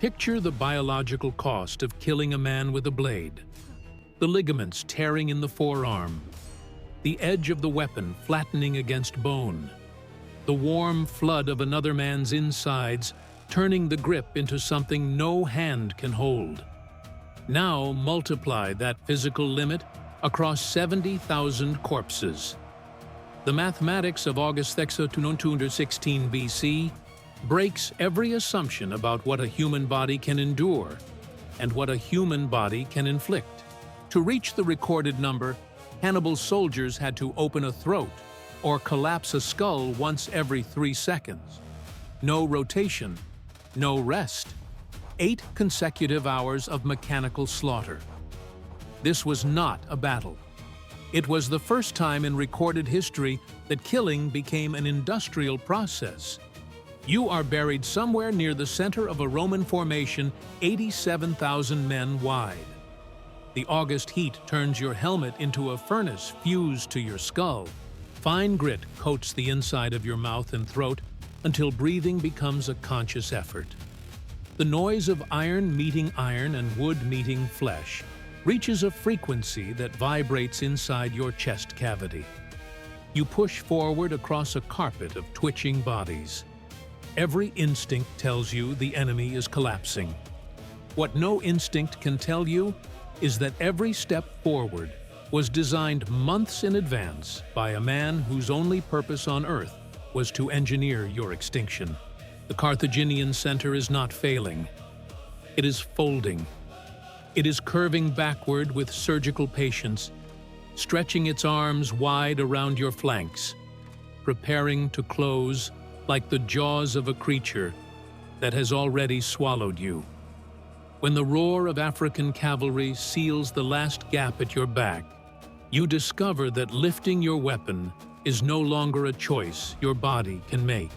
Picture the biological cost of killing a man with a blade. The ligaments tearing in the forearm, the edge of the weapon flattening against bone, the warm flood of another man's insides turning the grip into something no hand can hold. Now multiply that physical limit across 70,000 corpses. The mathematics of August 216 BC breaks every assumption about what a human body can endure and what a human body can inflict. To reach the recorded number, Hannibal's soldiers had to open a throat or collapse a skull once every 3 seconds. No rotation, no rest. 8 consecutive hours of mechanical slaughter. This was not a battle. It was the first time in recorded history that killing became an industrial process. You are buried somewhere near the center of a Roman formation 87,000 men wide. The August heat turns your helmet into a furnace fused to your skull. Fine grit coats the inside of your mouth and throat until breathing becomes a conscious effort. The noise of iron meeting iron and wood meeting flesh reaches a frequency that vibrates inside your chest cavity. You push forward across a carpet of twitching bodies. Every instinct tells you the enemy is collapsing. What no instinct can tell you is that every step forward was designed months in advance by a man whose only purpose on Earth was to engineer your extinction. The Carthaginian center is not failing. It is folding. It is curving backward with surgical patience, stretching its arms wide around your flanks, preparing to close like the jaws of a creature that has already swallowed you. When the roar of African cavalry seals the last gap at your back, you discover that lifting your weapon is no longer a choice your body can make.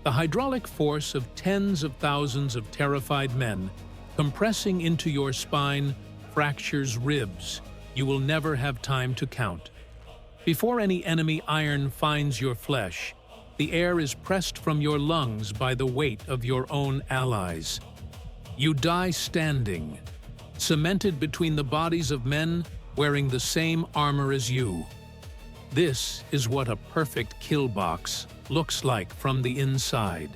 The hydraulic force of tens of thousands of terrified men compressing into your spine fractures ribs you will never have time to count. Before any enemy iron finds your flesh, the air is pressed from your lungs by the weight of your own allies. You die standing, cemented between the bodies of men wearing the same armor as you. This is what a perfect killbox looks like from the inside.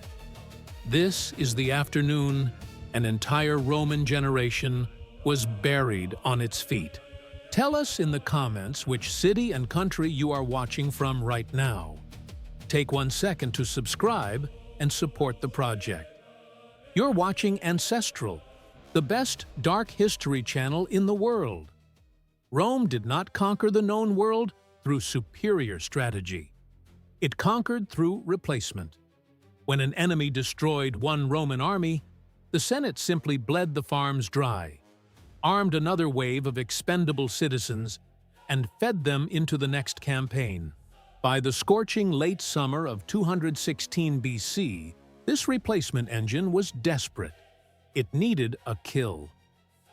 This is the afternoon an entire Roman generation was buried on its feet. Tell us in the comments which city and country you are watching from right now. Take 1 second to subscribe and support the project. You're watching Ancestral, the best dark history channel in the world. Rome did not conquer the known world through superior strategy. It conquered through replacement. When an enemy destroyed one Roman army, the Senate simply bled the farms dry, armed another wave of expendable citizens, and fed them into the next campaign. By the scorching late summer of 216 BC, this replacement engine was desperate. It needed a kill.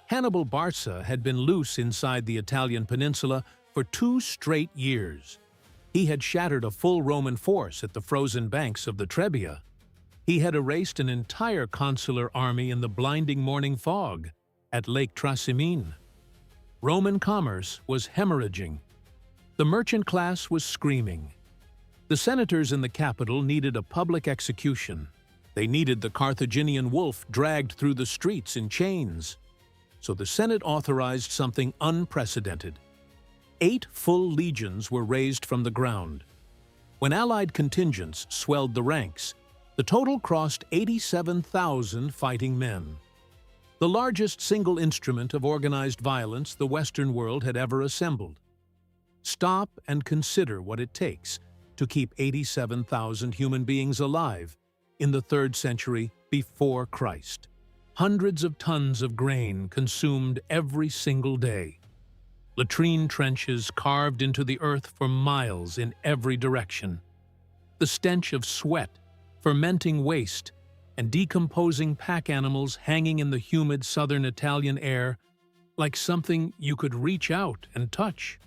Hannibal Barca had been loose inside the Italian peninsula for 2 straight years. He had shattered a full Roman force at the frozen banks of the Trebia. He had erased an entire consular army in the blinding morning fog at Lake Trasimene. Roman commerce was hemorrhaging. The merchant class was screaming. The senators in the capital needed a public execution. They needed the Carthaginian wolf dragged through the streets in chains. So the Senate authorized something unprecedented. 8 full legions were raised from the ground. When Allied contingents swelled the ranks, the total crossed 87,000 fighting men. The largest single instrument of organized violence the Western world had ever assembled. Stop and consider what it takes to keep 87,000 human beings alive in the 3rd century before Christ. Hundreds of tons of grain consumed every single day. Latrine trenches carved into the earth for miles in every direction. The stench of sweat, fermenting waste, and decomposing pack animals hanging in the humid southern Italian air like something you could reach out and touch.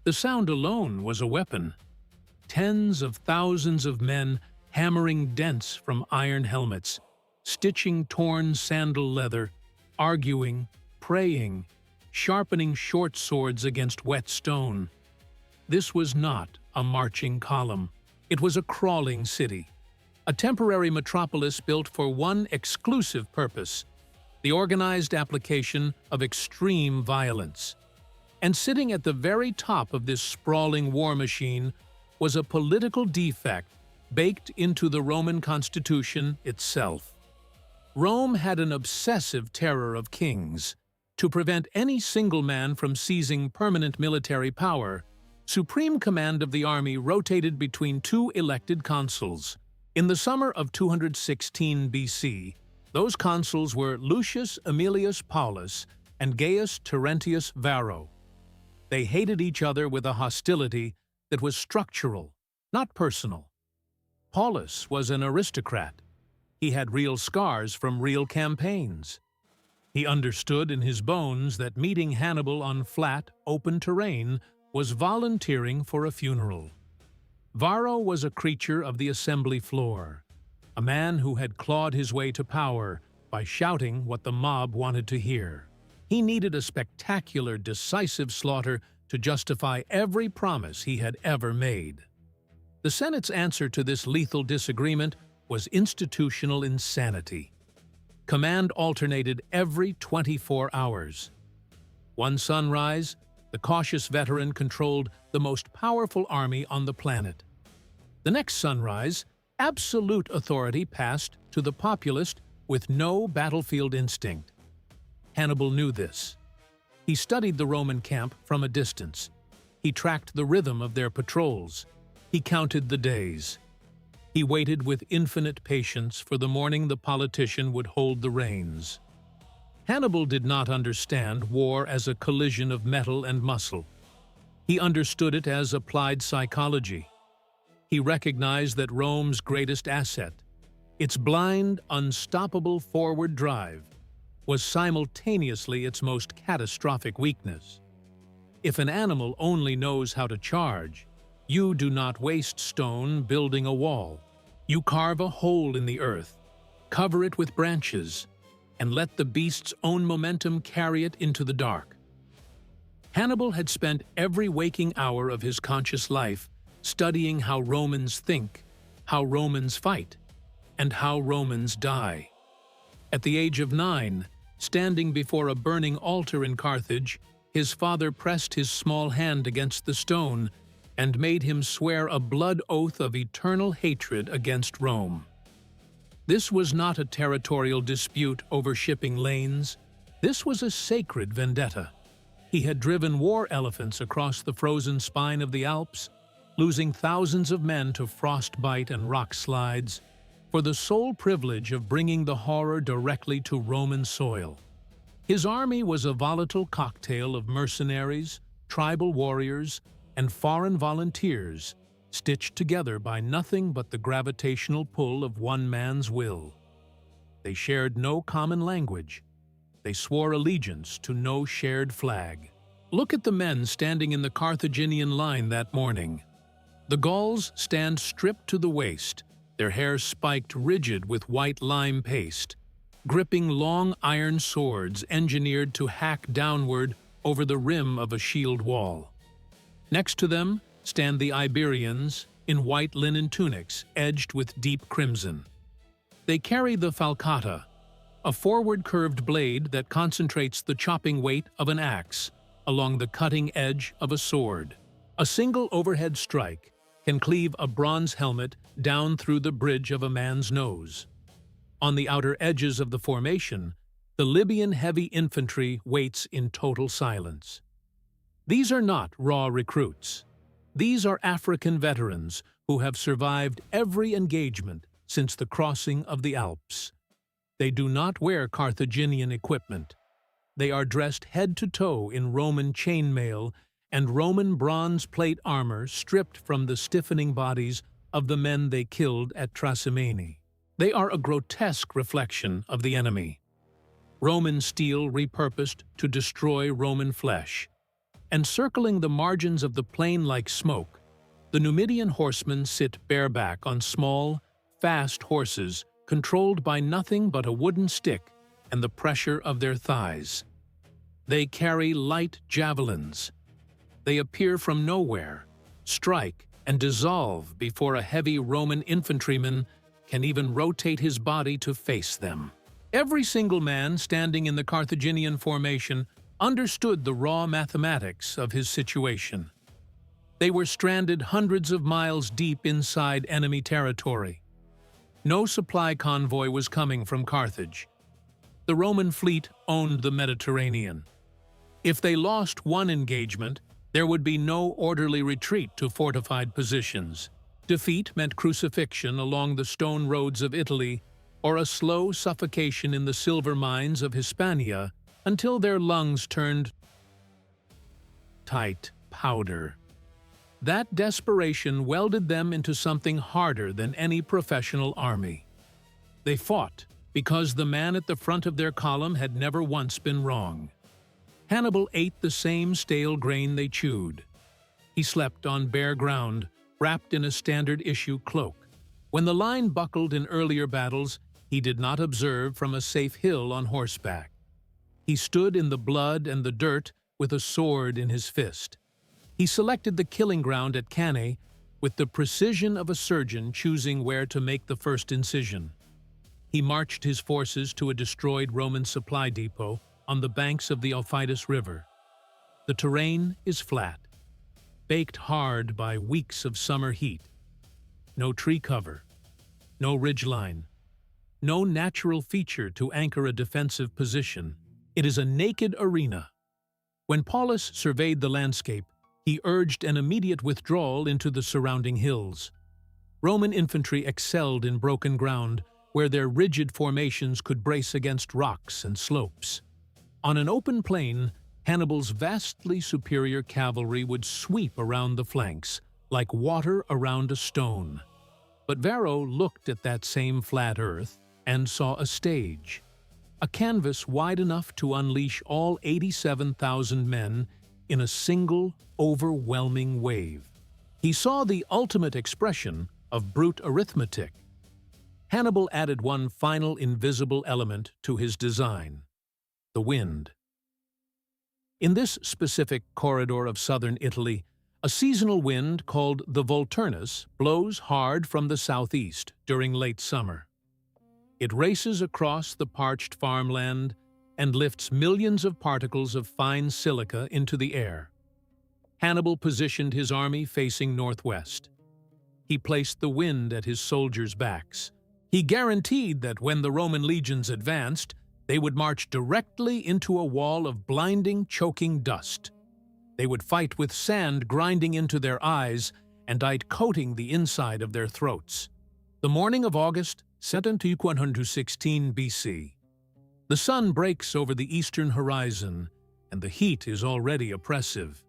The sound alone was a weapon. Tens of thousands of men hammering dents from iron helmets, stitching torn sandal leather, arguing, praying, sharpening short swords against wet stone. This was not a marching column. It was a crawling city, a temporary metropolis built for one exclusive purpose: the organized application of extreme violence. And sitting at the very top of this sprawling war machine was a political defect baked into the Roman constitution itself. Rome had an obsessive terror of kings. To prevent any single man from seizing permanent military power, supreme command of the army rotated between two elected consuls. In the summer of 216 BC, those consuls were Lucius Aemilius Paulus and Gaius Terentius Varro. They hated each other with a hostility that was structural, not personal. Paulus was an aristocrat. He had real scars from real campaigns. He understood in his bones that meeting Hannibal on flat, open terrain was volunteering for a funeral. Varro was a creature of the assembly floor, a man who had clawed his way to power by shouting what the mob wanted to hear. He needed a spectacular, decisive slaughter to justify every promise he had ever made. The Senate's answer to this lethal disagreement was institutional insanity. Command alternated every 24 hours. One sunrise, the cautious veteran controlled the most powerful army on the planet. The next sunrise, absolute authority passed to the populist with no battlefield instinct. Hannibal knew this. He studied the Roman camp from a distance. He tracked the rhythm of their patrols. He counted the days. He waited with infinite patience for the morning the politician would hold the reins. Hannibal did not understand war as a collision of metal and muscle. He understood it as applied psychology. He recognized that Rome's greatest asset, its blind, unstoppable forward drive, was simultaneously its most catastrophic weakness. If an animal only knows how to charge, you do not waste stone building a wall. You carve a hole in the earth, cover it with branches, and let the beast's own momentum carry it into the dark. Hannibal had spent every waking hour of his conscious life studying how Romans think, how Romans fight, and how Romans die. At the age of 9, standing before a burning altar in Carthage, his father pressed his small hand against the stone and made him swear a blood oath of eternal hatred against Rome. This was not a territorial dispute over shipping lanes. This was a sacred vendetta. He had driven war elephants across the frozen spine of the Alps, losing thousands of men to frostbite and rock slides, for the sole privilege of bringing the horror directly to Roman soil. His army was a volatile cocktail of mercenaries, tribal warriors, and foreign volunteers, stitched together by nothing but the gravitational pull of one man's will. They shared no common language. They swore allegiance to no shared flag. Look at the men standing in the Carthaginian line that morning. The Gauls stand stripped to the waist, their hair spiked rigid with white lime paste, gripping long iron swords engineered to hack downward over the rim of a shield wall. Next to them stand the Iberians in white linen tunics edged with deep crimson. They carry the falcata, a forward curved blade that concentrates the chopping weight of an axe along the cutting edge of a sword. A single overhead strike can cleave a bronze helmet down through the bridge of a man's nose. On the outer edges of the formation, the Libyan heavy infantry waits in total silence. These are not raw recruits. These are African veterans who have survived every engagement since the crossing of the Alps. They do not wear Carthaginian equipment. They are dressed head to toe in Roman chainmail and Roman bronze plate armor stripped from the stiffening bodies of the men they killed at Trasimene. They are a grotesque reflection of the enemy. Roman steel repurposed to destroy Roman flesh. Encircling the margins of the plain like smoke, the Numidian horsemen sit bareback on small, fast horses controlled by nothing but a wooden stick and the pressure of their thighs. They carry light javelins. They appear from nowhere, strike, and dissolve before a heavy Roman infantryman can even rotate his body to face them. Every single man standing in the Carthaginian formation understood the raw mathematics of his situation. They were stranded hundreds of miles deep inside enemy territory. No supply convoy was coming from Carthage. The Roman fleet owned the Mediterranean. If they lost one engagement, there would be no orderly retreat to fortified positions. Defeat meant crucifixion along the stone roads of Italy, or a slow suffocation in the silver mines of Hispania until their lungs turned tight powder. That desperation welded them into something harder than any professional army. They fought because the man at the front of their column had never once been wrong. Hannibal ate the same stale grain they chewed. He slept on bare ground, wrapped in a standard-issue cloak. When the line buckled in earlier battles, he did not observe from a safe hill on horseback. He stood in the blood and the dirt with a sword in his fist. He selected the killing ground at Cannae with the precision of a surgeon choosing where to make the first incision. He marched his forces to a destroyed Roman supply depot on the banks of the Aufidus River. The terrain is flat, baked hard by weeks of summer heat. No tree cover, no ridgeline, no natural feature to anchor a defensive position. It is a naked arena. When Paulus surveyed the landscape, he urged an immediate withdrawal into the surrounding hills. Roman infantry excelled in broken ground, where their rigid formations could brace against rocks and slopes. On an open plain, Hannibal's vastly superior cavalry would sweep around the flanks, like water around a stone. But Varro looked at that same flat earth and saw a stage, a canvas wide enough to unleash all 87,000 men in a single, overwhelming wave. He saw the ultimate expression of brute arithmetic. Hannibal added one final invisible element to his design: the wind. In this specific corridor of southern Italy, a seasonal wind called the Volturnus blows hard from the southeast during late summer. It races across the parched farmland and lifts millions of particles of fine silica into the air. Hannibal positioned his army facing northwest. He placed the wind at his soldiers' backs. He guaranteed that when the Roman legions advanced, they would march directly into a wall of blinding, choking dust. They would fight with sand grinding into their eyes and dirt coating the inside of their throats. The morning of August 116 BC. The sun breaks over the eastern horizon, and the heat is already oppressive.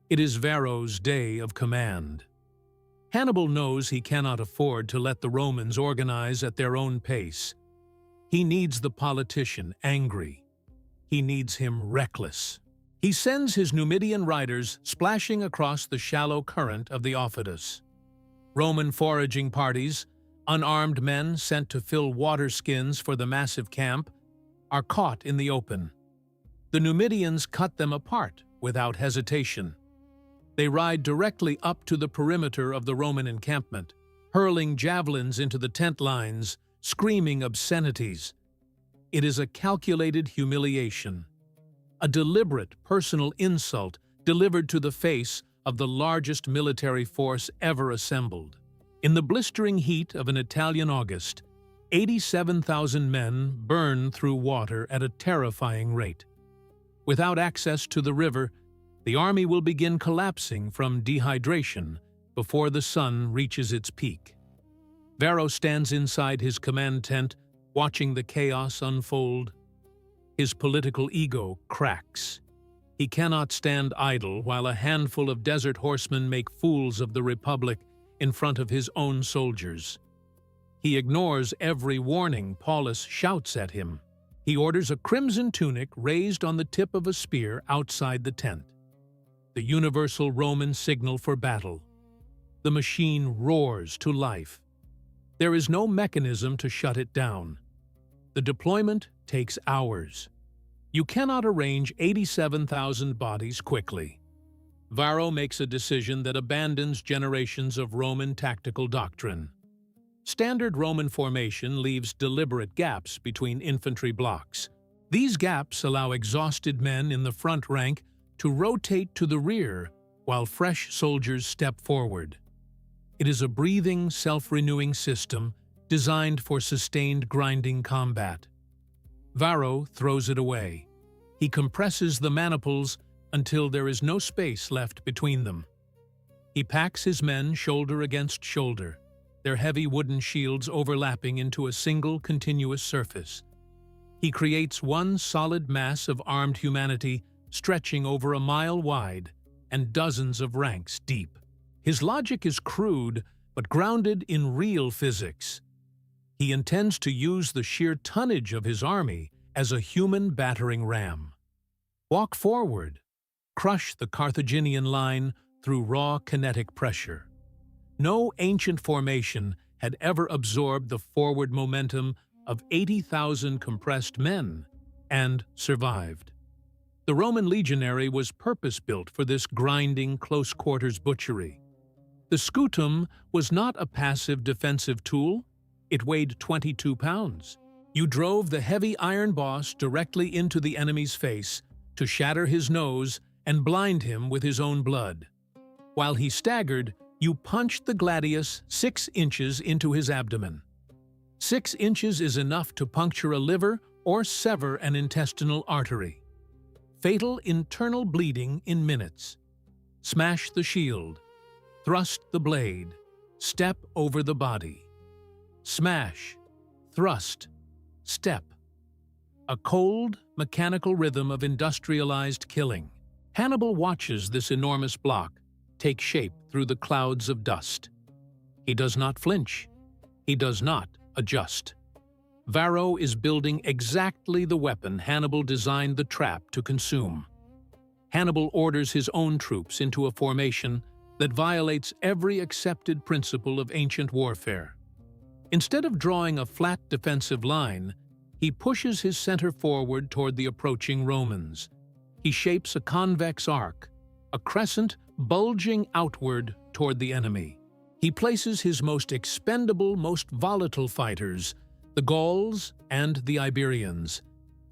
It is Varro's day of command. Hannibal knows he cannot afford to let the Romans organize at their own pace. He needs the politician angry. He needs him reckless. He sends his Numidian riders splashing across the shallow current of the Aufidus. Roman foraging parties, unarmed men sent to fill water skins for the massive camp, are caught in the open. The Numidians cut them apart without hesitation. They ride directly up to the perimeter of the Roman encampment, hurling javelins into the tent lines, screaming obscenities. It is a calculated humiliation, a deliberate personal insult delivered to the face of the largest military force ever assembled. In the blistering heat of an Italian August, 87,000 men burn through water at a terrifying rate. Without access to the river, the army will begin collapsing from dehydration before the sun reaches its peak. Varro stands inside his command tent, watching the chaos unfold. His political ego cracks. He cannot stand idle while a handful of desert horsemen make fools of the Republic in front of his own soldiers. He ignores every warning Paulus shouts at him. He orders a crimson tunic raised on the tip of a spear outside the tent, the universal Roman signal for battle. The machine roars to life. There is no mechanism to shut it down. The deployment takes hours. You cannot arrange 87,000 bodies quickly. Varro makes a decision that abandons generations of Roman tactical doctrine. Standard Roman formation leaves deliberate gaps between infantry blocks. These gaps allow exhausted men in the front rank to rotate to the rear while fresh soldiers step forward. It is a breathing, self-renewing system designed for sustained grinding combat. Varro throws it away. He compresses the maniples until there is no space left between them. He packs his men shoulder against shoulder, their heavy wooden shields overlapping into a single continuous surface. He creates one solid mass of armed humanity stretching over a mile wide and dozens of ranks deep. His logic is crude but grounded in real physics. He intends to use the sheer tonnage of his army as a human battering ram. Walk forward. Crush the Carthaginian line through raw kinetic pressure. No ancient formation had ever absorbed the forward momentum of 80,000 compressed men and survived. The Roman legionary was purpose-built for this grinding, close-quarters butchery. The scutum was not a passive defensive tool. It weighed 22 pounds. You drove the heavy iron boss directly into the enemy's face to shatter his nose and blind him with his own blood. While he staggered, you punched the gladius 6 inches into his abdomen. 6 inches is enough to puncture a liver or sever an intestinal artery. Fatal internal bleeding in minutes. Smash the shield. Thrust the blade. Step over the body. Smash. Thrust. Step. A cold, mechanical rhythm of industrialized killing. Hannibal watches this enormous block take shape through the clouds of dust. He does not flinch. He does not adjust. Varro is building exactly the weapon Hannibal designed the trap to consume. Hannibal orders his own troops into a formation that violates every accepted principle of ancient warfare. Instead of drawing a flat defensive line, he pushes his center forward toward the approaching Romans. He shapes a convex arc, a crescent bulging outward toward the enemy. He places his most expendable, most volatile fighters, the Gauls and the Iberians,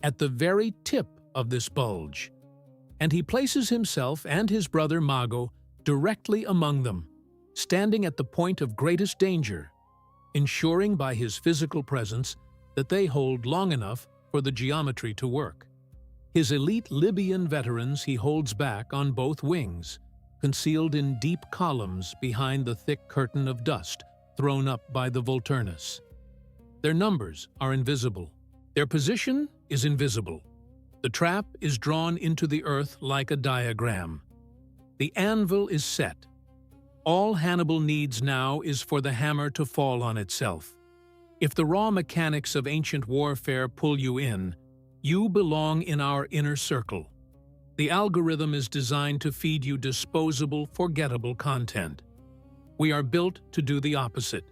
at the very tip of this bulge. And he places himself and his brother Mago directly among them, standing at the point of greatest danger, ensuring by his physical presence that they hold long enough for the geometry to work. His elite Libyan veterans he holds back on both wings, concealed in deep columns behind the thick curtain of dust thrown up by the Volturnus. Their numbers are invisible. Their position is invisible. The trap is drawn into the earth like a diagram. The anvil is set. All Hannibal needs now is for the hammer to fall on itself. If the raw mechanics of ancient warfare pull you in, you belong in our inner circle. The algorithm is designed to feed you disposable, forgettable content. We are built to do the opposite.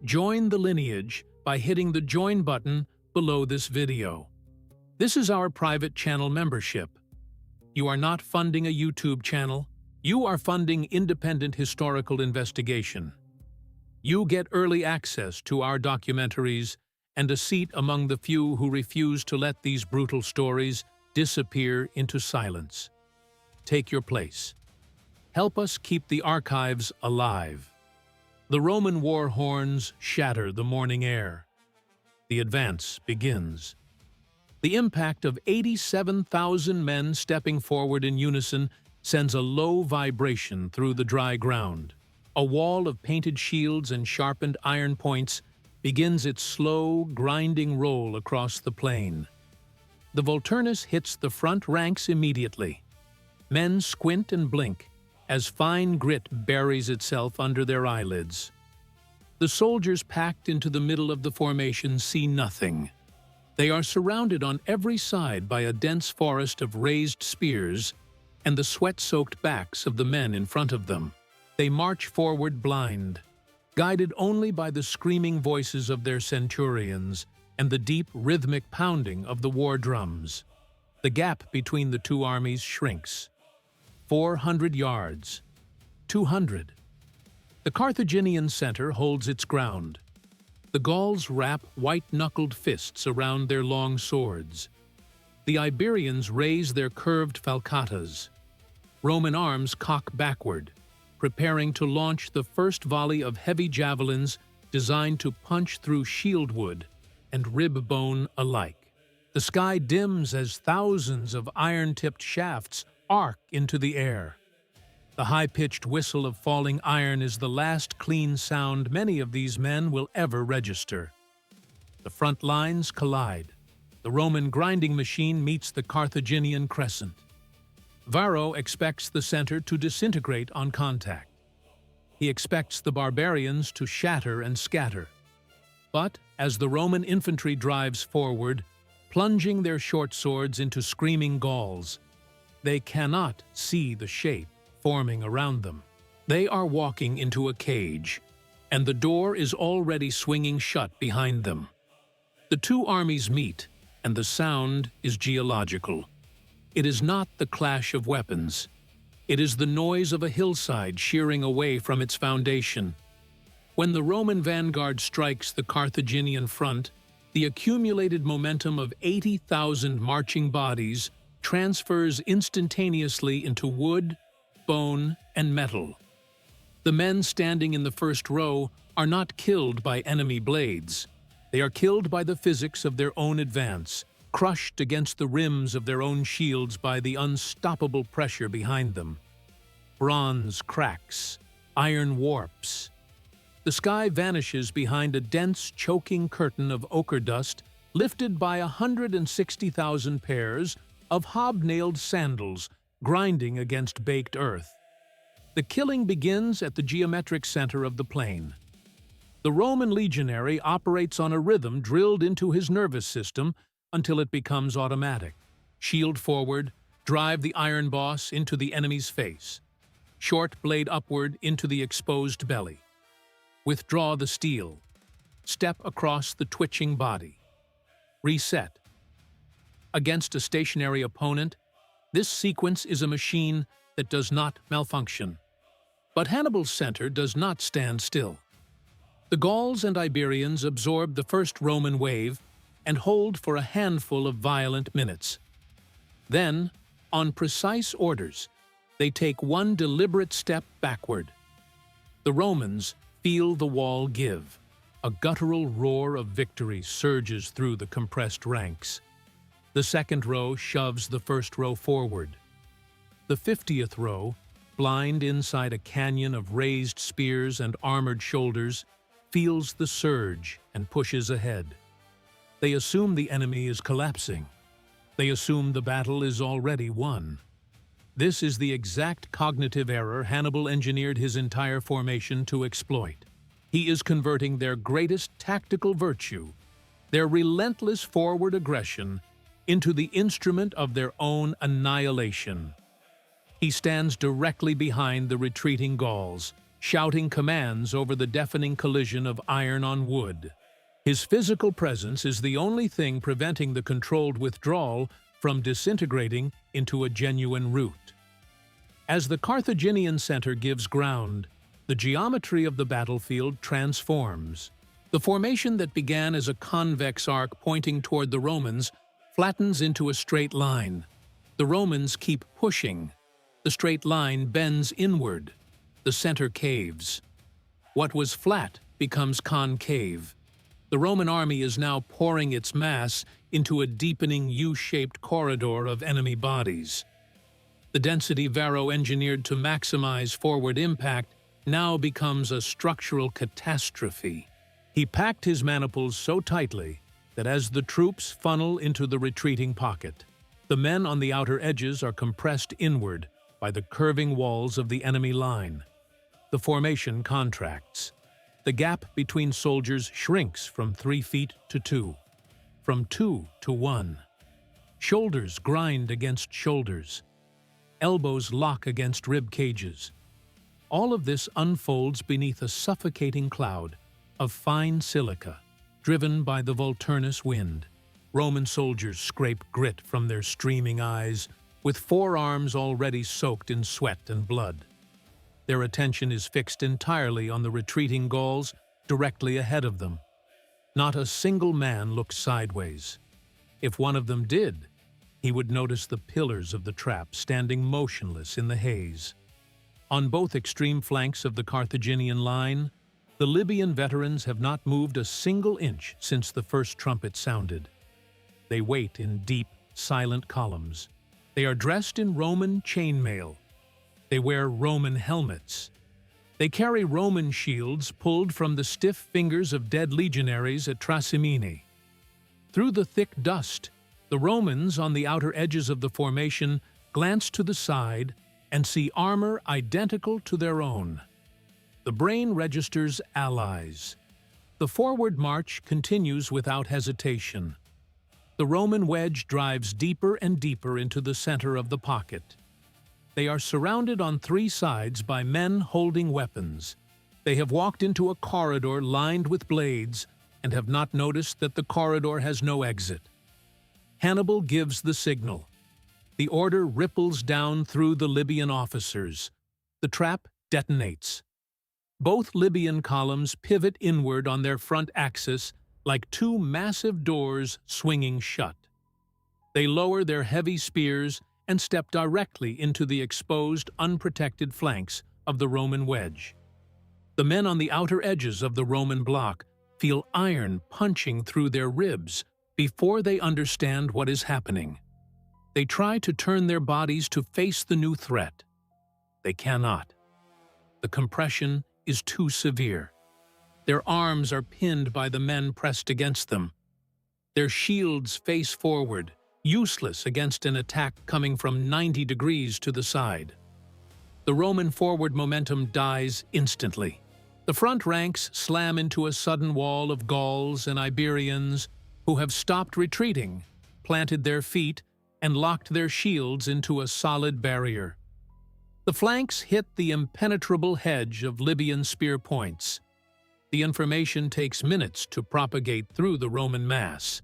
Join the lineage by hitting the join button below this video. This is our private channel membership. You are not funding a YouTube channel. You are funding independent historical investigation. You get early access to our documentaries and a seat among the few who refuse to let these brutal stories disappear into silence. Take your place. Help us keep the archives alive. The Roman war horns shatter the morning air. The advance begins. The impact of 87,000 men stepping forward in unison sends a low vibration through the dry ground. A wall of painted shields and sharpened iron points begins its slow, grinding roll across the plain. The Volturnus hits the front ranks immediately. Men squint and blink as fine grit buries itself under their eyelids. The soldiers packed into the middle of the formation see nothing. They are surrounded on every side by a dense forest of raised spears and the sweat-soaked backs of the men in front of them. They march forward blind. guided only by the screaming voices of their centurions and the deep rhythmic pounding of the war drums. The gap between the two armies shrinks. 400 yards. 200. The Carthaginian center holds its ground. The Gauls wrap white-knuckled fists around their long swords. The Iberians raise their curved falcatas. Roman arms cock backward, preparing to launch the first volley of heavy javelins designed to punch through shield wood and rib bone alike. The sky dims as thousands of iron-tipped shafts arc into the air. The high-pitched whistle of falling iron is the last clean sound many of these men will ever register. The front lines collide. The Roman grinding machine meets the Carthaginian crescent. Varro expects the center to disintegrate on contact. He expects the barbarians to shatter and scatter. But as the Roman infantry drives forward, plunging their short swords into screaming Gauls, they cannot see the shape forming around them. They are walking into a cage, and the door is already swinging shut behind them. The two armies meet, and the sound is geological. It is not the clash of weapons. It is the noise of a hillside shearing away from its foundation. When the Roman vanguard strikes the Carthaginian front, the accumulated momentum of 80,000 marching bodies transfers instantaneously into wood, bone, and metal. The men standing in the first row are not killed by enemy blades. They are killed by the physics of their own advance, crushed against the rims of their own shields by the unstoppable pressure behind them. Bronze cracks, iron warps. The sky vanishes behind a dense, choking curtain of ochre dust lifted by 160,000 pairs of hobnailed sandals grinding against baked earth. The killing begins at the geometric center of the plain. The Roman legionary operates on a rhythm drilled into his nervous system until it becomes automatic. Shield forward, drive the iron boss into the enemy's face. Short blade upward into the exposed belly. Withdraw the steel. Step across the twitching body. Reset. Against a stationary opponent, this sequence is a machine that does not malfunction. But Hannibal's center does not stand still. The Gauls and Iberians absorb the first Roman wave and hold for a handful of violent minutes. Then, on precise orders, they take one deliberate step backward. The Romans feel the wall give. A guttural roar of victory surges through the compressed ranks. The second row shoves the first row forward. The 50th row, blind inside a canyon of raised spears and armored shoulders, feels the surge and pushes ahead. They assume the enemy is collapsing. They assume the battle is already won. This is the exact cognitive error Hannibal engineered his entire formation to exploit. He is converting their greatest tactical virtue, their relentless forward aggression, into the instrument of their own annihilation. He stands directly behind the retreating Gauls, shouting commands over the deafening collision of iron on wood. His physical presence is the only thing preventing the controlled withdrawal from disintegrating into a genuine rout. As the Carthaginian center gives ground, the geometry of the battlefield transforms. The formation that began as a convex arc pointing toward the Romans flattens into a straight line. The Romans keep pushing. The straight line bends inward. The center caves. What was flat becomes concave. The Roman army is now pouring its mass into a deepening U-shaped corridor of enemy bodies. The density Varro engineered to maximize forward impact now becomes a structural catastrophe. He packed his maniples so tightly that as the troops funnel into the retreating pocket, the men on the outer edges are compressed inward by the curving walls of the enemy line. The formation contracts. The gap between soldiers shrinks from 3 feet to 2, from 2 to 1. Shoulders grind against shoulders. Elbows lock against rib cages. All of this unfolds beneath a suffocating cloud of fine silica, driven by the Volturnus wind. Roman soldiers scrape grit from their streaming eyes, with forearms already soaked in sweat and blood. Their attention is fixed entirely on the retreating Gauls directly ahead of them. Not a single man looks sideways. If one of them did, he would notice the pillars of the trap standing motionless in the haze. On both extreme flanks of the Carthaginian line, the Libyan veterans have not moved a single inch since the first trumpet sounded. They wait in deep, silent columns. They are dressed in Roman chainmail. They wear Roman helmets. They carry Roman shields pulled from the stiff fingers of dead legionaries at Trasimene. Through the thick dust, the Romans on the outer edges of the formation glance to the side and see armor identical to their own. The brain registers allies. The forward march continues without hesitation. The Roman wedge drives deeper and deeper into the center of the pocket. They are surrounded on three sides by men holding weapons. They have walked into a corridor lined with blades and have not noticed that the corridor has no exit. Hannibal gives the signal. The order ripples down through the Libyan officers. The trap detonates. Both Libyan columns pivot inward on their front axis like two massive doors swinging shut. They lower their heavy spears and step directly into the exposed, unprotected flanks of the Roman wedge. The men on the outer edges of the Roman block feel iron punching through their ribs before they understand what is happening. They try to turn their bodies to face the new threat. They cannot. The compression is too severe. Their arms are pinned by the men pressed against them. Their shields face forward, useless against an attack coming from 90 degrees to the side. The Roman forward momentum dies instantly. The front ranks slam into a sudden wall of Gauls and Iberians who have stopped retreating, planted their feet, and locked their shields into a solid barrier. The flanks hit the impenetrable hedge of Libyan spear points. The information takes minutes to propagate through the Roman mass.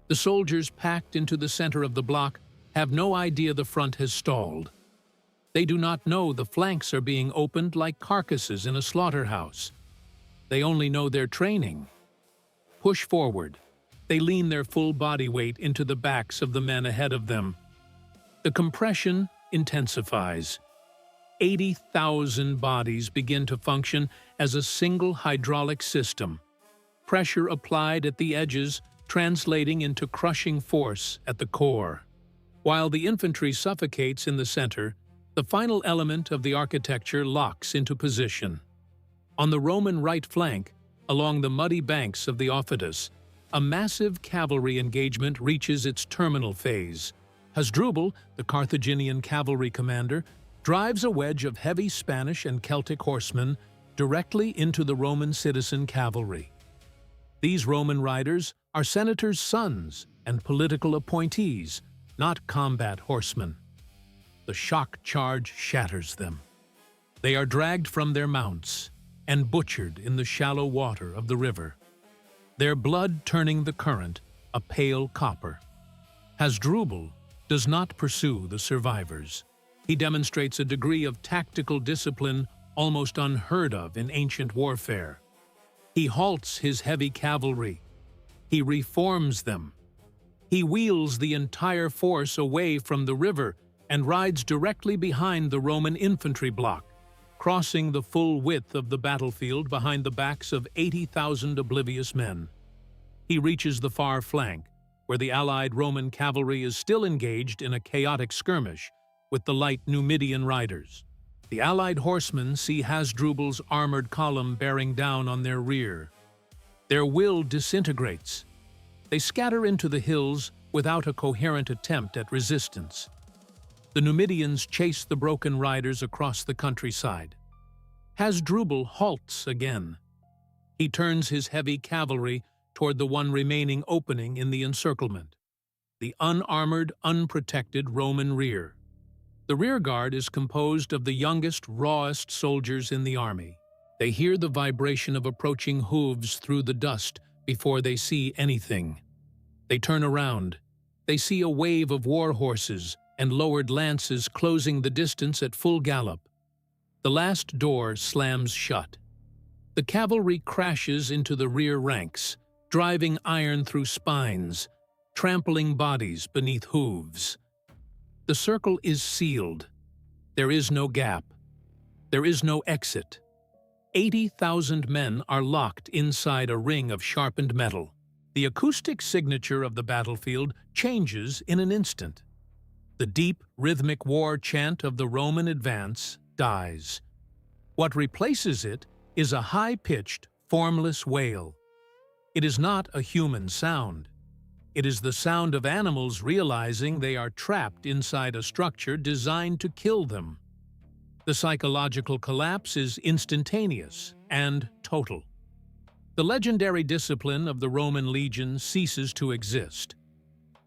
The soldiers packed into the center of the block have no idea the front has stalled. They do not know the flanks are being opened like carcasses in a slaughterhouse. They only know their training. Push forward. They lean their full body weight into the backs of the men ahead of them. The compression intensifies. 80,000 bodies begin to function as a single hydraulic system. Pressure applied at the edges, translating into crushing force at the core. While the infantry suffocates in the center, the final element of the architecture locks into position. On the Roman right flank, along the muddy banks of the Aufidus, a massive cavalry engagement reaches its terminal phase. Hasdrubal, the Carthaginian cavalry commander, drives a wedge of heavy Spanish and Celtic horsemen directly into the Roman citizen cavalry. These Roman riders are senators' sons and political appointees, not combat horsemen. The shock charge shatters them. They are dragged from their mounts and butchered in the shallow water of the river, their blood turning the current a pale copper. Hasdrubal does not pursue the survivors. He demonstrates a degree of tactical discipline almost unheard of in ancient warfare. He halts his heavy cavalry. He reforms them. He wheels the entire force away from the river and rides directly behind the Roman infantry block, crossing the full width of the battlefield behind the backs of 80,000 oblivious men. He reaches the far flank, where the allied Roman cavalry is still engaged in a chaotic skirmish with the light Numidian riders. The allied horsemen see Hasdrubal's armored column bearing down on their rear. Their will disintegrates. They scatter into the hills without a coherent attempt at resistance. The Numidians chase the broken riders across the countryside. Hasdrubal halts again. He turns his heavy cavalry toward the one remaining opening in the encirclement, the unarmored, unprotected Roman rear. The rear guard is composed of the youngest, rawest soldiers in the army. They hear the vibration of approaching hooves through the dust before they see anything. They turn around. They see a wave of war horses and lowered lances closing the distance at full gallop. The last door slams shut. The cavalry crashes into the rear ranks, driving iron through spines, trampling bodies beneath hooves. The circle is sealed. There is no gap. There is no exit. 80,000 men are locked inside a ring of sharpened metal. The acoustic signature of the battlefield changes in an instant. The deep, rhythmic war chant of the Roman advance dies. What replaces it is a high-pitched, formless wail. It is not a human sound. It is the sound of animals realizing they are trapped inside a structure designed to kill them. The psychological collapse is instantaneous and total. The legendary discipline of the Roman legion ceases to exist.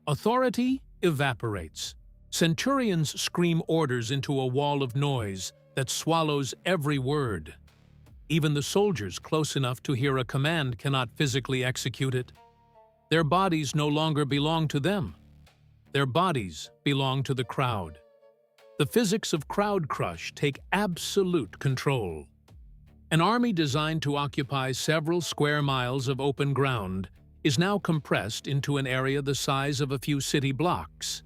Authority evaporates. Centurions scream orders into a wall of noise that swallows every word. Even the soldiers close enough to hear a command cannot physically execute it. Their bodies no longer belong to them. Their bodies belong to the crowd. The physics of crowd crush take absolute control. An army designed to occupy several square miles of open ground is now compressed into an area the size of a few city blocks.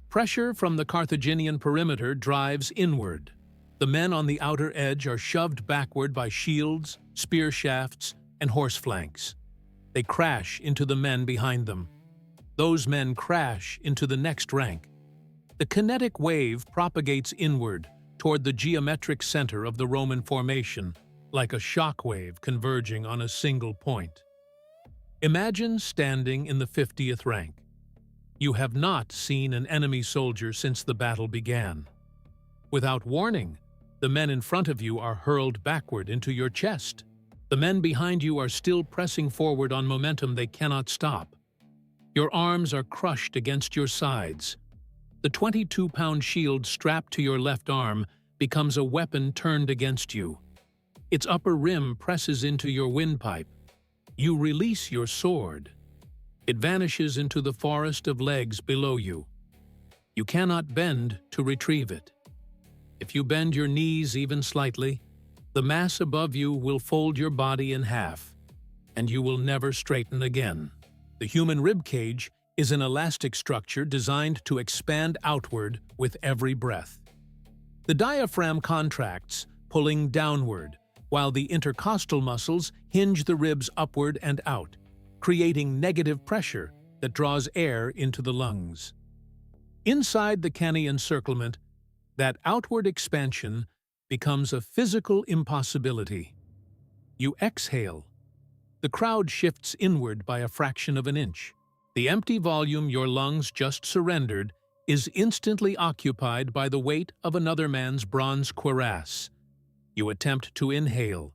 Pressure from the Carthaginian perimeter drives inward. The men on the outer edge are shoved backward by shields, spear shafts, and horse flanks. They crash into the men behind them. Those men crash into the next rank. The kinetic wave propagates inward toward the geometric center of the Roman formation, like a shock wave converging on a single point. Imagine standing in the 50th rank. You have not seen an enemy soldier since the battle began. Without warning, the men in front of you are hurled backward into your chest. The men behind you are still pressing forward on momentum they cannot stop. Your arms are crushed against your sides. The 22-pound shield strapped to your left arm becomes a weapon turned against you. Its upper rim presses into your windpipe. You release your sword. It vanishes into the forest of legs below you. You cannot bend to retrieve it. If you bend your knees even slightly, the mass above you will fold your body in half, and you will never straighten again. The human rib cage is an elastic structure designed to expand outward with every breath. The diaphragm contracts, pulling downward, while the intercostal muscles hinge the ribs upward and out, creating negative pressure that draws air into the lungs. Inside the Cannae encirclement, that outward expansion becomes a physical impossibility. You exhale. The crowd shifts inward by a fraction of an inch. The empty volume your lungs just surrendered is instantly occupied by the weight of another man's bronze cuirass. You attempt to inhale.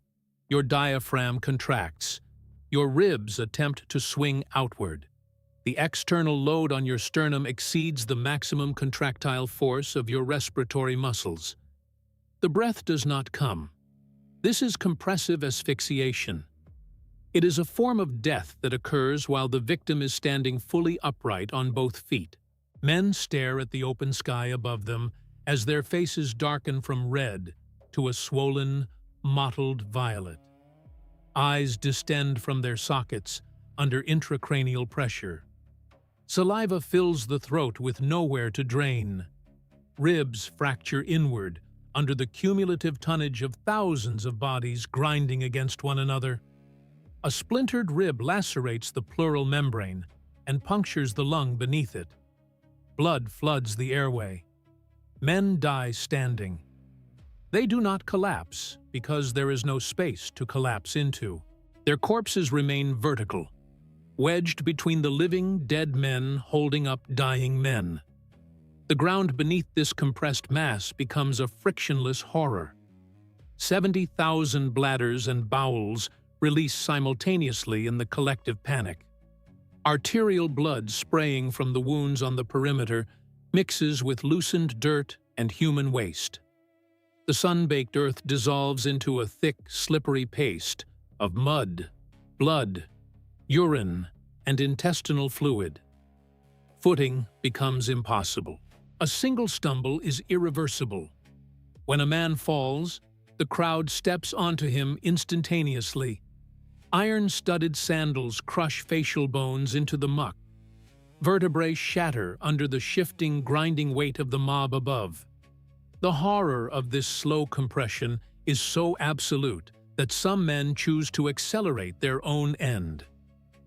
Your diaphragm contracts. Your ribs attempt to swing outward. The external load on your sternum exceeds the maximum contractile force of your respiratory muscles. The breath does not come. This is compressive asphyxiation. It is a form of death that occurs while the victim is standing fully upright on both feet. Men stare at the open sky above them as their faces darken from red to a swollen, mottled violet. Eyes distend from their sockets under intracranial pressure. Saliva fills the throat with nowhere to drain. Ribs fracture inward under the cumulative tonnage of thousands of bodies grinding against one another. A splintered rib lacerates the pleural membrane and punctures the lung beneath it. Blood floods the airway. Men die standing. They do not collapse because there is no space to collapse into. Their corpses remain vertical, wedged between the living, dead men holding up dying men. The ground beneath this compressed mass becomes a frictionless horror. 70,000 bladders and bowels release simultaneously in the collective panic. Arterial blood spraying from the wounds on the perimeter mixes with loosened dirt and human waste. The sun-baked earth dissolves into a thick, slippery paste of mud, blood, urine, and intestinal fluid. Footing becomes impossible. A single stumble is irreversible. When a man falls, the crowd steps onto him instantaneously. Iron-studded sandals crush facial bones into the muck. Vertebrae shatter under the shifting, grinding weight of the mob above. The horror of this slow compression is so absolute that some men choose to accelerate their own end.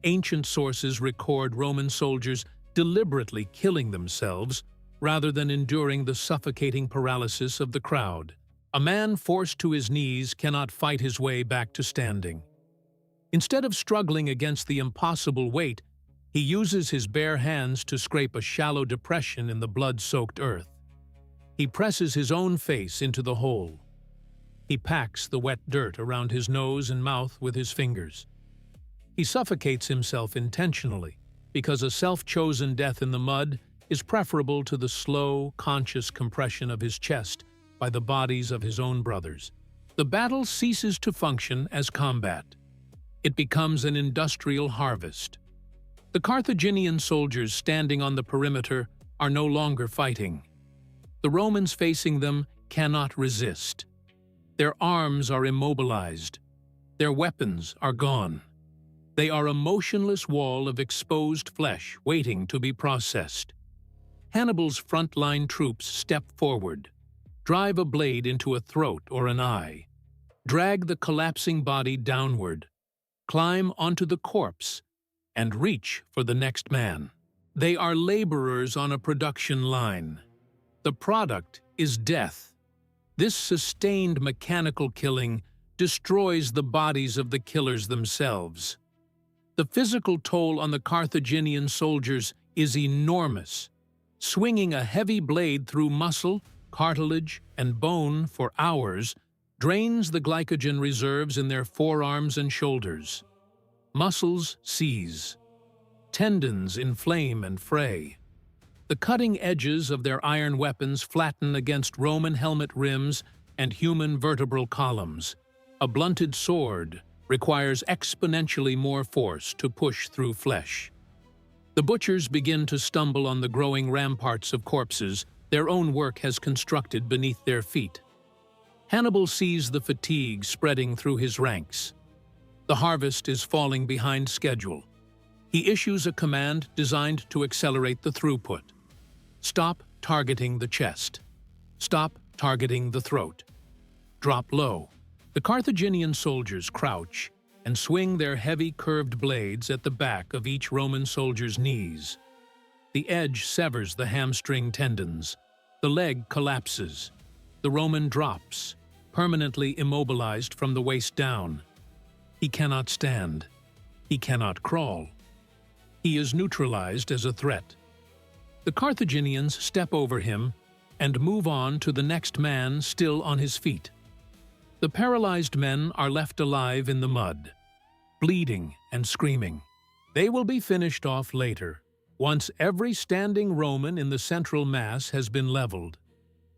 Ancient sources record Roman soldiers deliberately killing themselves rather than enduring the suffocating paralysis of the crowd. A man forced to his knees cannot fight his way back to standing. Instead of struggling against the impossible weight, he uses his bare hands to scrape a shallow depression in the blood-soaked earth. He presses his own face into the hole. He packs the wet dirt around his nose and mouth with his fingers. He suffocates himself intentionally, because a self-chosen death in the mud is preferable to the slow, conscious compression of his chest by the bodies of his own brothers. The battle ceases to function as combat. It becomes an industrial harvest. The Carthaginian soldiers standing on the perimeter are no longer fighting. The Romans facing them cannot resist. Their arms are immobilized. Their weapons are gone. They are a motionless wall of exposed flesh waiting to be processed. Hannibal's frontline troops step forward, drive a blade into a throat or an eye, drag the collapsing body downward, climb onto the corpse, and reach for the next man. They are laborers on a production line. The product is death. This sustained mechanical killing destroys the bodies of the killers themselves. The physical toll on the Carthaginian soldiers is enormous. Swinging a heavy blade through muscle, cartilage, and bone for hours drains the glycogen reserves in their forearms and shoulders. Muscles seize. Tendons inflame and fray. The cutting edges of their iron weapons flatten against Roman helmet rims and human vertebral columns. A blunted sword requires exponentially more force to push through flesh. The butchers begin to stumble on the growing ramparts of corpses their own work has constructed beneath their feet. Hannibal sees the fatigue spreading through his ranks. The harvest is falling behind schedule. He issues a command designed to accelerate the throughput. Stop targeting the chest. Stop targeting the throat. Drop low. The Carthaginian soldiers crouch and swing their heavy curved blades at the back of each Roman soldier's knees. The edge severs the hamstring tendons. The leg collapses. The Roman drops, permanently immobilized from the waist down. He cannot stand. He cannot crawl. He is neutralized as a threat. The Carthaginians step over him and move on to the next man still on his feet. The paralyzed men are left alive in the mud, bleeding and screaming. They will be finished off later, once every standing Roman in the central mass has been leveled.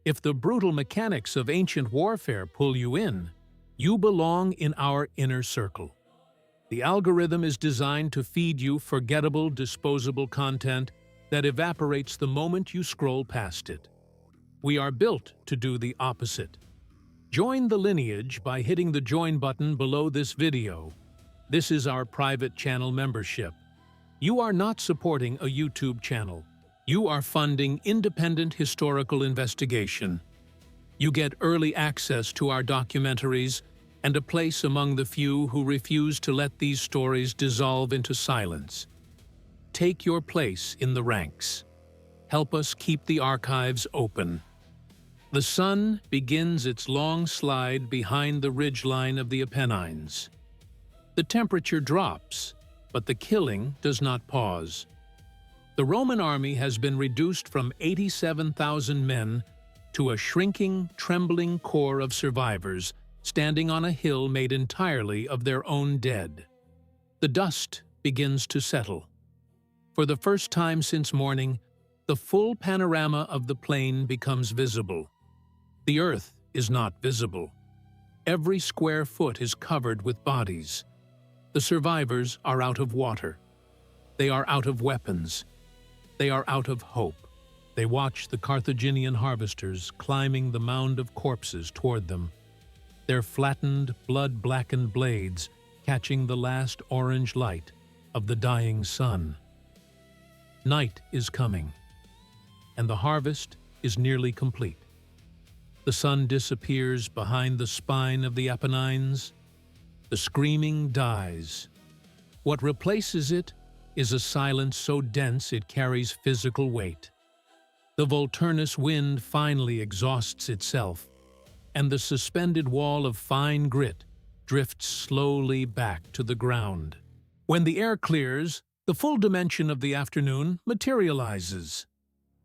If the brutal mechanics of ancient warfare pull you in, you belong in our inner circle. The algorithm is designed to feed you forgettable, disposable content that evaporates the moment you scroll past it. We are built to do the opposite. Join the lineage by hitting the join button below this video. This is our private channel membership. You are not supporting a YouTube channel. You are funding independent historical investigation. You get early access to our documentaries and a place among the few who refuse to let these stories dissolve into silence. Take your place in the ranks. Help us keep the archives open. The sun begins its long slide behind the ridgeline of the Apennines. The temperature drops, but the killing does not pause. The Roman army has been reduced from 87,000 men to a shrinking, trembling core of survivors standing on a hill made entirely of their own dead. The dust begins to settle. For the first time since morning, the full panorama of the plain becomes visible. The earth is not visible. Every square foot is covered with bodies. The survivors are out of water. They are out of weapons. They are out of hope. They watch the Carthaginian harvesters climbing the mound of corpses toward them, their flattened, blood-blackened blades catching the last orange light of the dying sun. Night is coming, and the harvest is nearly complete. The sun disappears behind the spine of the Apennines. The screaming dies. What replaces it is a silence so dense it carries physical weight. The Volturnus wind finally exhausts itself, and the suspended wall of fine grit drifts slowly back to the ground. When the air clears, the full dimension of the afternoon materializes.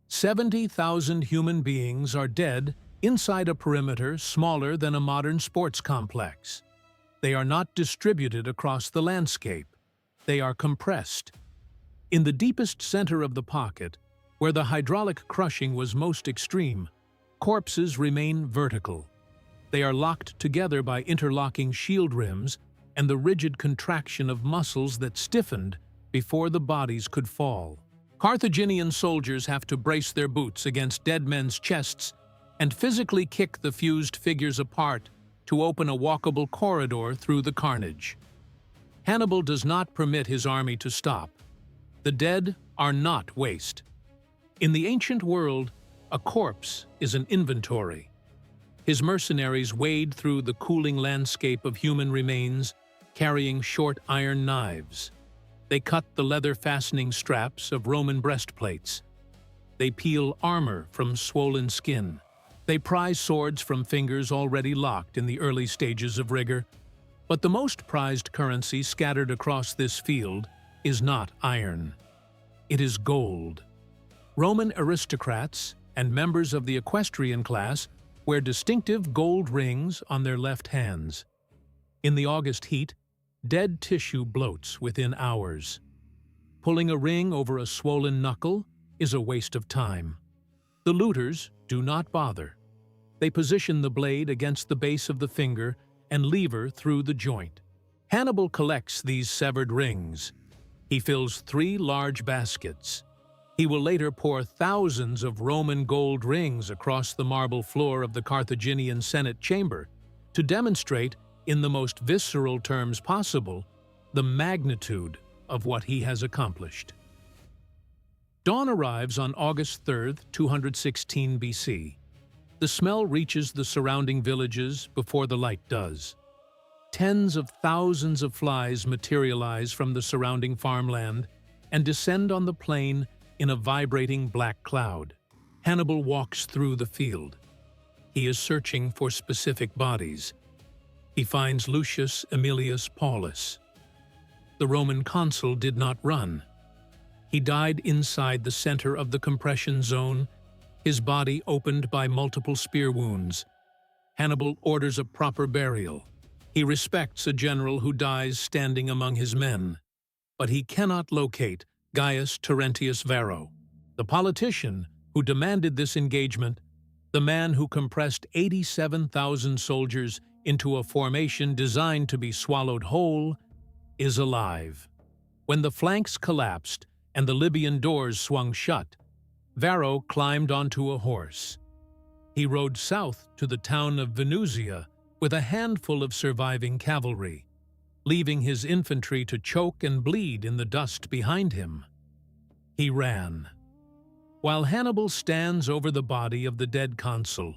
70,000 human beings are dead inside a perimeter smaller than a modern sports complex. They are not distributed across the landscape. They are compressed. In the deepest center of the pocket, where the hydraulic crushing was most extreme, corpses remain vertical. They are locked together by interlocking shield rims and the rigid contraction of muscles that stiffened before the bodies could fall. Carthaginian soldiers have to brace their boots against dead men's chests and physically kick the fused figures apart to open a walkable corridor through the carnage. Hannibal does not permit his army to stop. The dead are not waste. In the ancient world, a corpse is an inventory. His mercenaries wade through the cooling landscape of human remains, carrying short iron knives. They cut the leather fastening straps of Roman breastplates. They peel armor from swollen skin. They pry swords from fingers already locked in the early stages of rigor. But the most prized currency scattered across this field is not iron. It is gold. Roman aristocrats and members of the equestrian class wear distinctive gold rings on their left hands. In the August heat, dead tissue bloats within hours. Pulling a ring over a swollen knuckle is a waste of time. The looters do not bother. They position the blade against the base of the finger and lever through the joint. Hannibal collects these severed rings. He fills 3 large baskets. He will later pour thousands of Roman gold rings across the marble floor of the Carthaginian Senate chamber to demonstrate, in the most visceral terms possible, the magnitude of what he has accomplished. Dawn arrives on August 3, 216 BC. The smell reaches the surrounding villages before the light does. Tens of thousands of flies materialize from the surrounding farmland and descend on the plain in a vibrating black cloud. Hannibal walks through the field. He is searching for specific bodies. He finds Lucius Aemilius Paulus. The Roman consul did not run. He died inside the center of the compression zone, his body opened by multiple spear wounds. Hannibal orders a proper burial. He respects a general who dies standing among his men. But he cannot locate Gaius Terentius Varro, the politician who demanded this engagement, the man who compressed 87,000 soldiers into a formation designed to be swallowed whole, is alive. When the flanks collapsed and the Libyan doors swung shut, Varro climbed onto a horse. He rode south to the town of Venusia with a handful of surviving cavalry, leaving his infantry to choke and bleed in the dust behind him. He ran. While Hannibal stands over the body of the dead consul,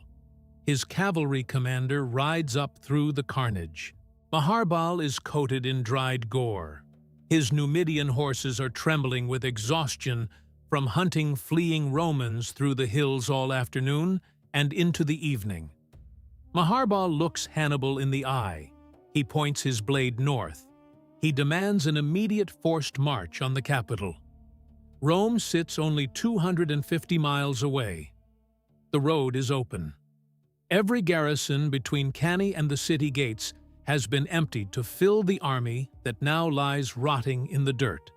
his cavalry commander rides up through the carnage. Maharbal is coated in dried gore. His Numidian horses are trembling with exhaustion from hunting fleeing Romans through the hills all afternoon and into the evening. Maharbal looks Hannibal in the eye. He points his blade north. He demands an immediate forced march on the capital. Rome sits only 250 miles away. The road is open. Every garrison between Cannae and the city gates has been emptied to fill the army that now lies rotting in the dirt.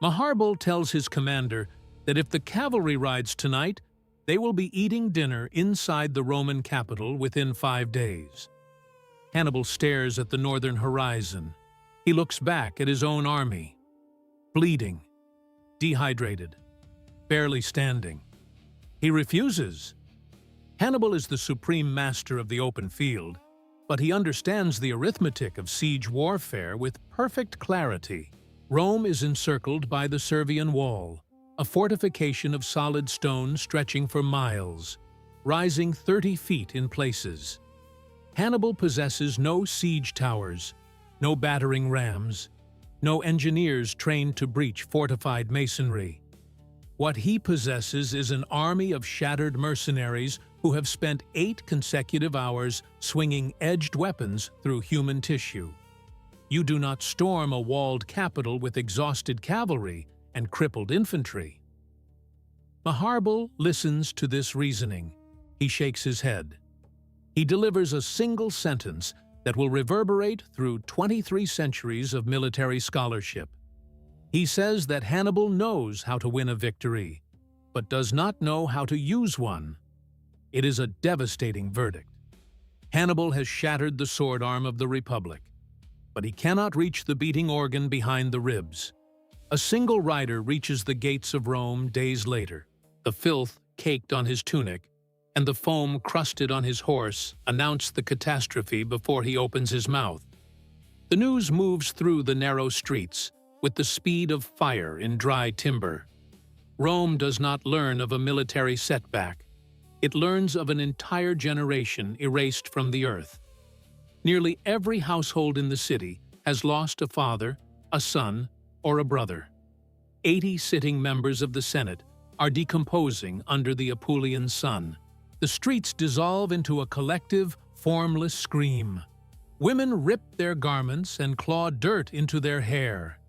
Maharbal tells his commander that if the cavalry rides tonight, they will be eating dinner inside the Roman capital within 5 days. Hannibal stares at the northern horizon. He looks back at his own army, bleeding, dehydrated, barely standing. He refuses. Hannibal is the supreme master of the open field, but he understands the arithmetic of siege warfare with perfect clarity. Rome is encircled by the Servian Wall, a fortification of solid stone stretching for miles, rising 30 feet in places. Hannibal possesses no siege towers, no battering rams, no engineers trained to breach fortified masonry. What he possesses is an army of shattered mercenaries who have spent 8 consecutive hours swinging edged weapons through human tissue. You do not storm a walled capital with exhausted cavalry and crippled infantry. Hannibal listens to this reasoning. He shakes his head. He delivers a single sentence that will reverberate through 23 centuries of military scholarship. He says that Hannibal knows how to win a victory, but does not know how to use one. It is a devastating verdict. Hannibal has shattered the sword arm of the Republic, but he cannot reach the beating organ behind the ribs. A single rider reaches the gates of Rome days later. The filth caked on his tunic and the foam crusted on his horse announce the catastrophe before he opens his mouth. The news moves through the narrow streets with the speed of fire in dry timber. Rome does not learn of a military setback. It learns of an entire generation erased from the earth. Nearly every household in the city has lost a father, a son, or a brother. 80 sitting members of the Senate are decomposing under the Apulian sun. The streets dissolve into a collective, formless scream. Women rip their garments and claw dirt into their hair.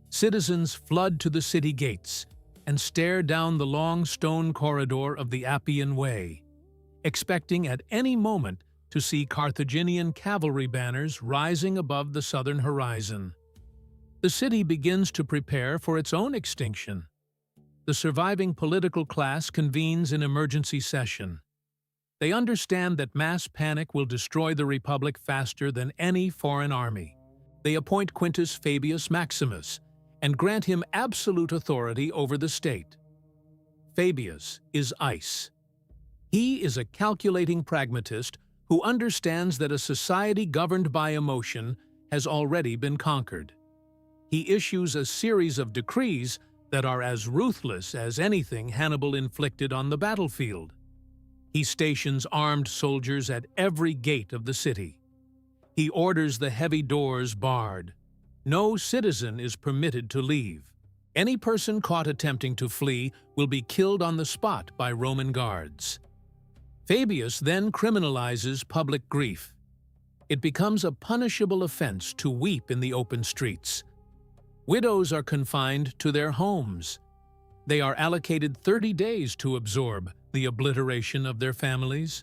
Citizens flood to the city gates and stare down the long stone corridor of the Appian Way, expecting at any moment to see Carthaginian cavalry banners rising above the southern horizon. The city begins to prepare for its own extinction. The surviving political class convenes in emergency session. They understand that mass panic will destroy the Republic faster than any foreign army. They appoint Quintus Fabius Maximus and grant him absolute authority over the state. Fabius is ice. He is a calculating pragmatist who understands that a society governed by emotion has already been conquered. He issues a series of decrees that are as ruthless as anything Hannibal inflicted on the battlefield. He stations armed soldiers at every gate of the city. He orders the heavy doors barred. No citizen is permitted to leave. Any person caught attempting to flee will be killed on the spot by Roman guards. Fabius then criminalizes public grief. It becomes a punishable offense to weep in the open streets. Widows are confined to their homes. They are allocated 30 days to absorb the obliteration of their families.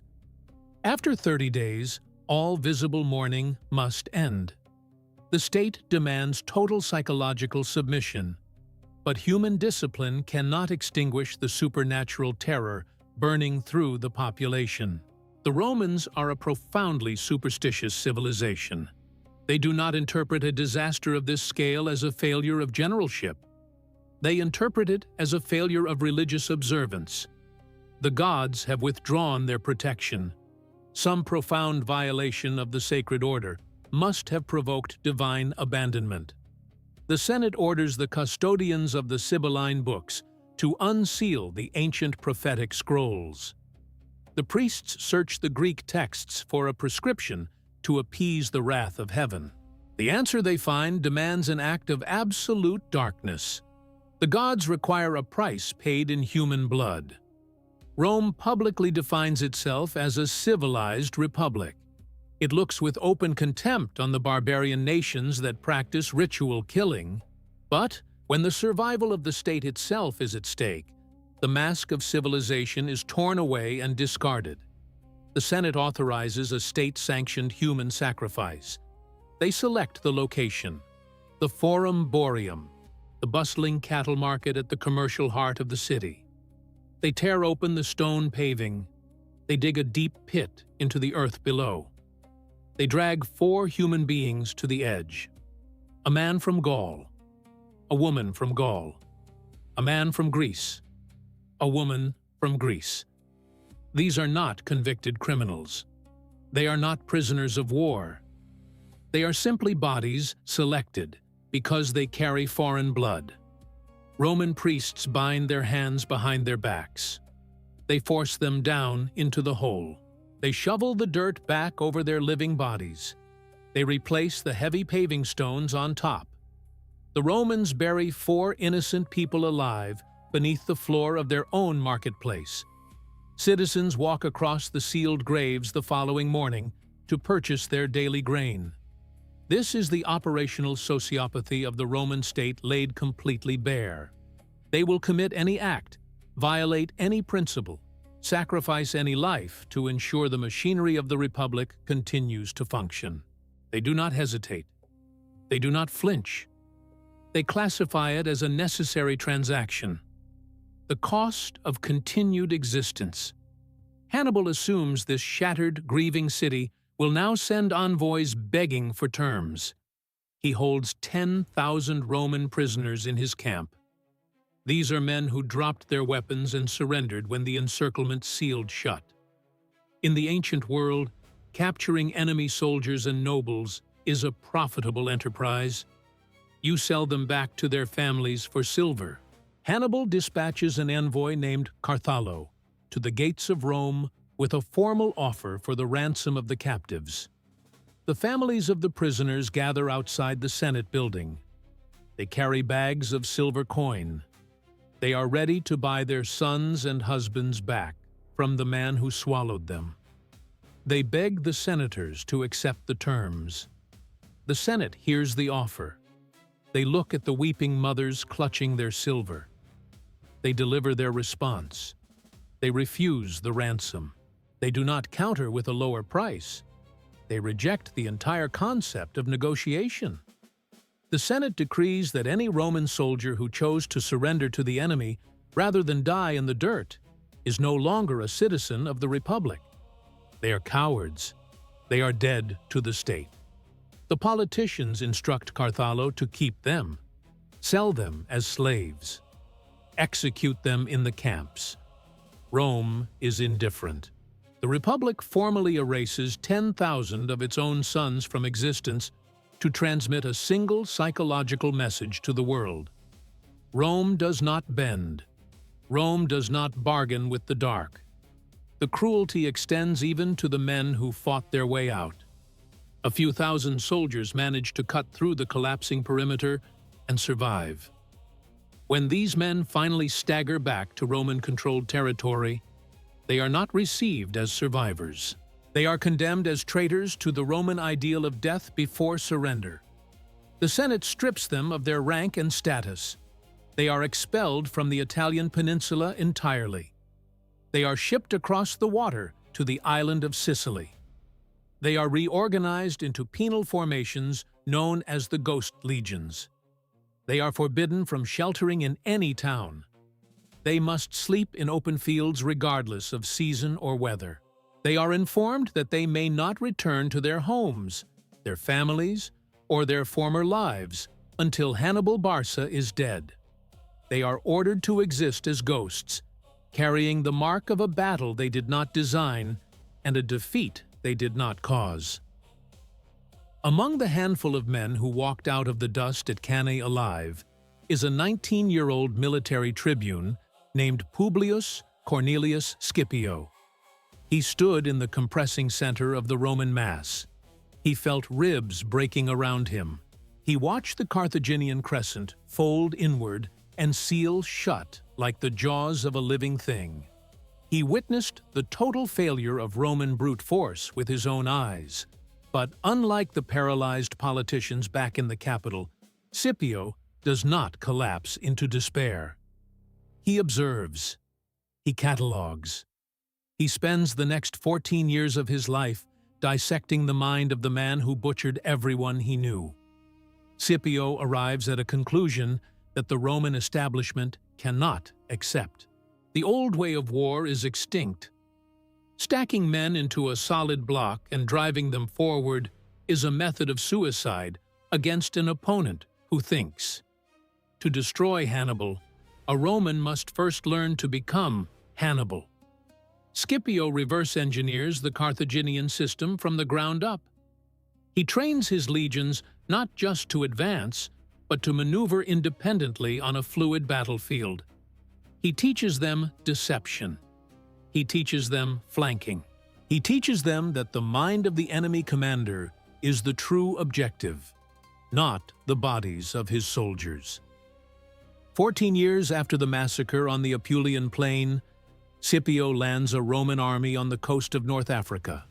After 30 days, all visible mourning must end. The state demands total psychological submission, but human discipline cannot extinguish the supernatural terror burning through the population. The Romans are a profoundly superstitious civilization. They do not interpret a disaster of this scale as a failure of generalship. They interpret it as a failure of religious observance. The gods have withdrawn their protection. Some profound violation of the sacred order must have provoked divine abandonment. The Senate orders the custodians of the Sibylline books to unseal the ancient prophetic scrolls. The priests search the Greek texts for a prescription to appease the wrath of heaven. The answer they find demands an act of absolute darkness. The gods require a price paid in human blood. Rome publicly defines itself as a civilized republic. It looks with open contempt on the barbarian nations that practice ritual killing. But when the survival of the state itself is at stake, the mask of civilization is torn away and discarded. The Senate authorizes a state-sanctioned human sacrifice. They select the location, the Forum Boreum, the bustling cattle market at the commercial heart of the city. They tear open the stone paving. They dig a deep pit into the earth below. They drag 4 human beings to the edge. A man from Gaul, a woman from Gaul, a man from Greece, a woman from Greece. These are not convicted criminals. They are not prisoners of war. They are simply bodies selected because they carry foreign blood. Roman priests bind their hands behind their backs. They force them down into the hole. They shovel the dirt back over their living bodies. They replace the heavy paving stones on top. The Romans bury 4 innocent people alive beneath the floor of their own marketplace. Citizens walk across the sealed graves the following morning to purchase their daily grain. This is the operational sociopathy of the Roman state laid completely bare. They will commit any act, violate any principle, sacrifice any life to ensure the machinery of the Republic continues to function. They do not hesitate. They do not flinch. They classify it as a necessary transaction. The cost of continued existence. Hannibal assumes this shattered, grieving city will now send envoys begging for terms. He holds 10,000 Roman prisoners in his camp. These are men who dropped their weapons and surrendered when the encirclement sealed shut. In the ancient world, capturing enemy soldiers and nobles is a profitable enterprise. You sell them back to their families for silver. Hannibal dispatches an envoy named Carthaginian to the gates of Rome with a formal offer for the ransom of the captives. The families of the prisoners gather outside the Senate building. They carry bags of silver coin. They are ready to buy their sons and husbands back from the man who swallowed them. They beg the senators to accept the terms. The Senate hears the offer. They look at the weeping mothers clutching their silver. They deliver their response. They refuse the ransom. They do not counter with a lower price. They reject the entire concept of negotiation. The Senate decrees that any Roman soldier who chose to surrender to the enemy rather than die in the dirt is no longer a citizen of the Republic. They are cowards. They are dead to the state. The politicians instruct Carthaginian to keep them, sell them as slaves, execute them in the camps. Rome is indifferent. The Republic formally erases 10,000 of its own sons from existence to transmit a single psychological message to the world. Rome does not bend. Rome does not bargain with the dark. The cruelty extends even to the men who fought their way out. A few thousand soldiers manage to cut through the collapsing perimeter and survive. When these men finally stagger back to Roman-controlled territory, they are not received as survivors. They are condemned as traitors to the Roman ideal of death before surrender. The Senate strips them of their rank and status. They are expelled from the Italian peninsula entirely. They are shipped across the water to the island of Sicily. They are reorganized into penal formations known as the Ghost Legions. They are forbidden from sheltering in any town. They must sleep in open fields regardless of season or weather. They are informed that they may not return to their homes, their families, or their former lives until Hannibal Barca is dead. They are ordered to exist as ghosts, carrying the mark of a battle they did not design and a defeat they did not cause. Among the handful of men who walked out of the dust at Cannae alive is a 19-year-old military tribune named Publius Cornelius Scipio. He stood in the compressing center of the Roman mass. He felt ribs breaking around him. He watched the Carthaginian crescent fold inward and seal shut like the jaws of a living thing. He witnessed the total failure of Roman brute force with his own eyes. But unlike the paralyzed politicians back in the capital, Scipio does not collapse into despair. He observes. He catalogs. He spends the next 14 years of his life dissecting the mind of the man who butchered everyone he knew. Scipio arrives at a conclusion that the Roman establishment cannot accept. The old way of war is extinct. Stacking men into a solid block and driving them forward is a method of suicide against an opponent who thinks. To destroy Hannibal, a Roman must first learn to become Hannibal. Scipio reverse engineers the Carthaginian system from the ground up. He trains his legions not just to advance, but to maneuver independently on a fluid battlefield. He teaches them deception. He teaches them flanking. He teaches them that the mind of the enemy commander is the true objective, not the bodies of his soldiers. 14 years after the massacre on the Apulian plain, Scipio lands a Roman army on the coast of North Africa.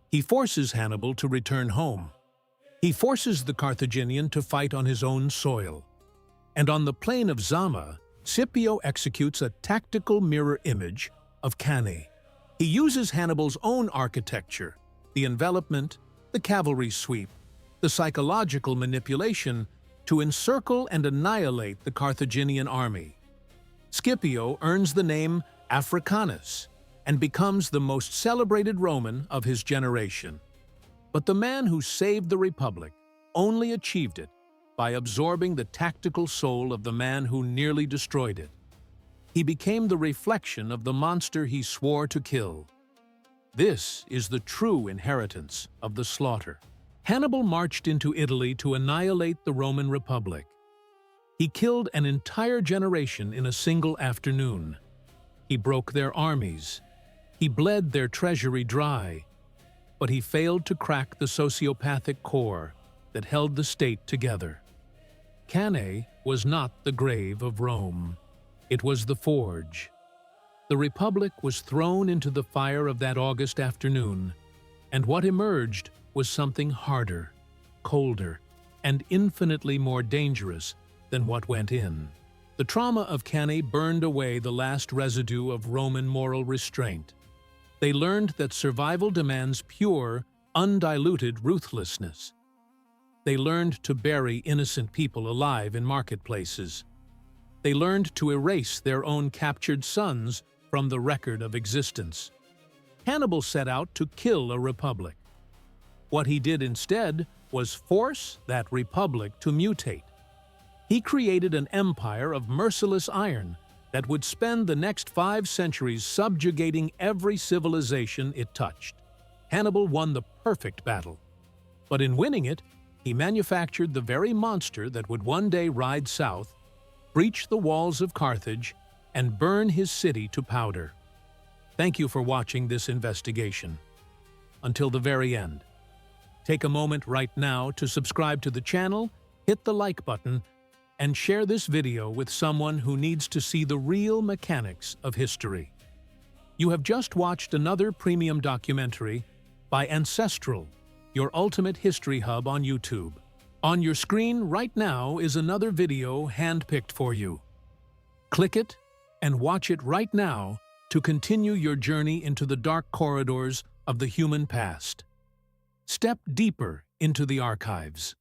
He forces Hannibal to return home. He forces the Carthaginian to fight on his own soil. And on the plain of Zama, Scipio executes a tactical mirror image of Cannae. He uses Hannibal's own architecture, the envelopment, the cavalry sweep, the psychological manipulation, to encircle and annihilate the Carthaginian army. Scipio earns the name Africanus and becomes the most celebrated Roman of his generation. But the man who saved the Republic only achieved it by absorbing the tactical soul of the man who nearly destroyed it. He became the reflection of the monster he swore to kill. This is the true inheritance of the slaughter. Hannibal marched into Italy to annihilate the Roman Republic. He killed an entire generation in a single afternoon. He broke their armies. He bled their treasury dry. But he failed to crack the sociopathic core that held the state together. Cannae was not the grave of Rome. It was the forge. The Republic was thrown into the fire of that August afternoon, and what emerged was something harder, colder, and infinitely more dangerous than what went in. The trauma of Cannae burned away the last residue of Roman moral restraint. They learned that survival demands pure, undiluted ruthlessness. They learned to bury innocent people alive in marketplaces. They learned to erase their own captured sons from the record of existence. Hannibal set out to kill a republic. What he did instead was force that republic to mutate. He created an empire of merciless iron that would spend the next 5 centuries subjugating every civilization it touched. Hannibal won the perfect battle. But in winning it, he manufactured the very monster that would one day ride south, breach the walls of Carthage, and burn his city to powder. Thank you for watching this investigation. Until the very end. Take a moment right now to subscribe to the channel, hit the like button, and share this video with someone who needs to see the real mechanics of history. You have just watched another premium documentary by Ancestral, your ultimate history hub on YouTube. On your screen right now is another video handpicked for you. Click it and watch it right now to continue your journey into the dark corridors of the human past. Step deeper into the archives.